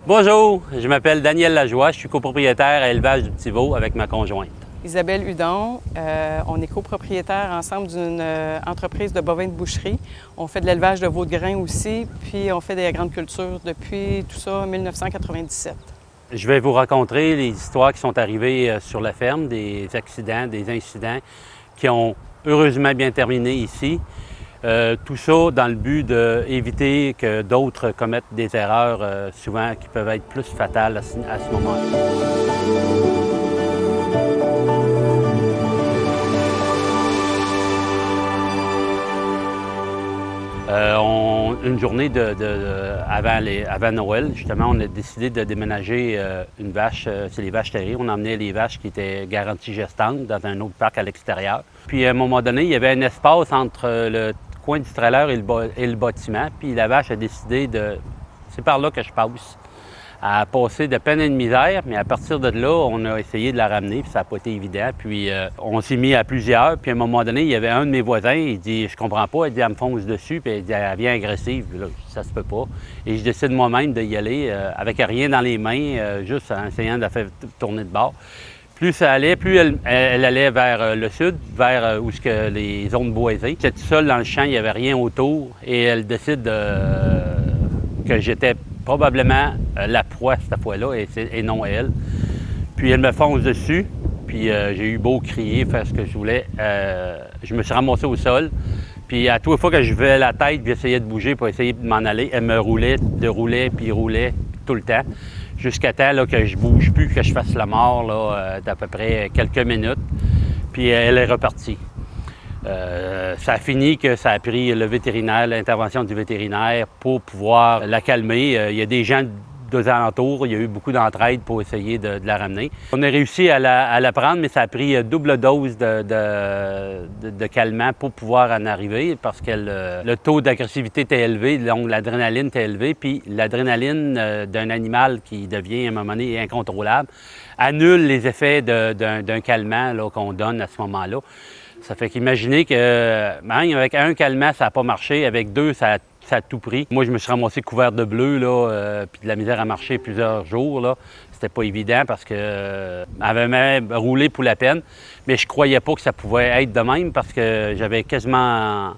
Bonjour, je m'appelle Daniel Lajoie, je suis copropriétaire à Élevage du Petit Veau avec ma conjointe. Isabelle Hudon, on est copropriétaire ensemble d'une entreprise de bovins de boucherie. On fait de l'élevage de veaux de grains aussi, puis on fait des grandes cultures depuis tout ça en 1997. Je vais vous raconter les histoires qui sont arrivées sur la ferme, des accidents, des incidents qui ont heureusement bien terminé ici. Tout ça dans le but d'éviter que d'autres commettent des erreurs souvent qui peuvent être plus fatales à ce moment-là. Une journée avant Noël, justement, on a décidé de déménager une vache, c'est les vaches terriers. On emmenait les vaches qui étaient garanties gestantes dans un autre parc à l'extérieur. Puis à un moment donné, il y avait un espace entre le coin du trailer et le bâtiment. Puis la vache a décidé de... C'est par là que je passe. Elle a passé de peine et de misère, mais à partir de là, on a essayé de la ramener, puis ça n'a pas été évident. Puis on s'est mis à plusieurs, puis à un moment donné, il y avait un de mes voisins, il dit « Je comprends pas », il dit « Elle me fonce dessus », puis il dit « Elle vient agressive », puis là, ça se peut pas. Et je décide moi-même d'y aller, avec rien dans les mains, juste en essayant de la faire tourner de bord. Plus ça allait, plus elle allait vers le sud, vers où que les zones boisées. J'étais tout seul dans le champ, il n'y avait rien autour, et elle décide que j'étais probablement la proie cette fois-là et non elle. Puis elle me fonce dessus, puis j'ai eu beau crier, faire ce que je voulais. Je me suis ramassé au sol, puis à toutes les fois que je levais la tête puis j'essayais de bouger pour essayer de m'en aller, elle me roulait, roulait tout le temps, jusqu'à temps là, que je bouge plus, que je fasse la mort là, d'à peu près quelques minutes, puis elle est repartie. Ça a fini que ça a pris le vétérinaire, l'intervention du vétérinaire pour pouvoir la calmer. Il y a des gens deux alentours, il y a eu beaucoup d'entraide pour essayer de la ramener. On a réussi à la prendre, mais ça a pris double dose de calmant pour pouvoir en arriver parce que le taux d'agressivité était élevé, donc l'adrénaline était élevée, puis l'adrénaline d'un animal qui devient à un moment donné incontrôlable annule les effets d'un calmant qu'on donne à ce moment-là. Ça fait qu'imaginez que même avec un calmant, ça n'a pas marché. Avec deux, ça a tout pris. Moi, je me suis ramassé couvert de bleu, puis de la misère à marcher plusieurs jours. Là. C'était pas évident parce qu'elle avait même roulé pour la peine. Mais je croyais pas que ça pouvait être de même parce que j'avais quasiment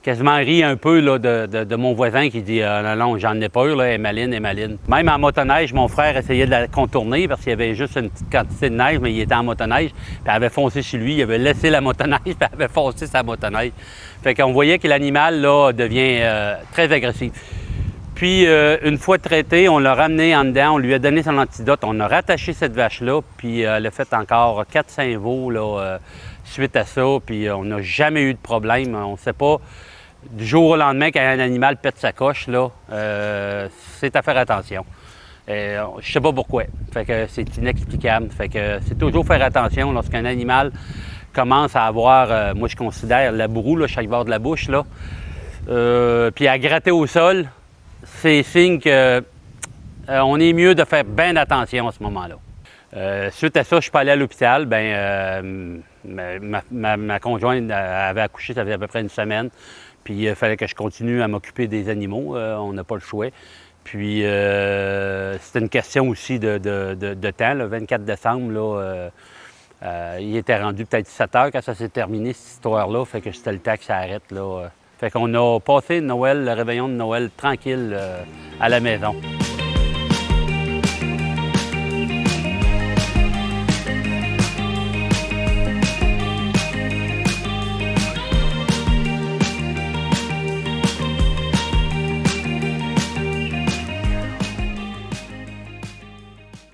ri un peu là, de mon voisin qui dit non, j'en ai peur, là, elle est maline, elle est maline. Même en motoneige, mon frère essayait de la contourner parce qu'il y avait juste une petite quantité de neige, mais il était en motoneige, puis elle avait foncé chez lui, il avait laissé la motoneige, puis elle avait foncé sa motoneige. Fait qu'on voyait que l'animal là devient très agressif. Puis, une fois traité, on l'a ramené en dedans, on lui a donné son antidote, on a rattaché cette vache-là, puis elle a fait encore 4-5 veaux là, suite à ça, puis on n'a jamais eu de problème. On ne sait pas. Du jour au lendemain, quand un animal pète sa coche, là, c'est à faire attention. Je sais pas pourquoi. Fait que c'est inexplicable. Fait que c'est toujours faire attention lorsqu'un animal commence à avoir, moi je considère la bourroue, là, chaque bord de la bouche, là, puis à gratter au sol, c'est signe que on est mieux de faire bien attention à ce moment-là. Suite à ça, je suis pas allé à l'hôpital. Ma conjointe avait accouché, ça faisait à peu près une semaine. Puis il fallait que je continue à m'occuper des animaux. On n'a pas le choix. Puis c'était une question aussi de temps. Le 24 décembre, là, il était rendu peut-être 7 heures quand ça s'est terminé, cette histoire-là. Fait que c'était le temps que ça arrête. Là. Fait qu'on a passé Noël, le réveillon de Noël, tranquille à la maison.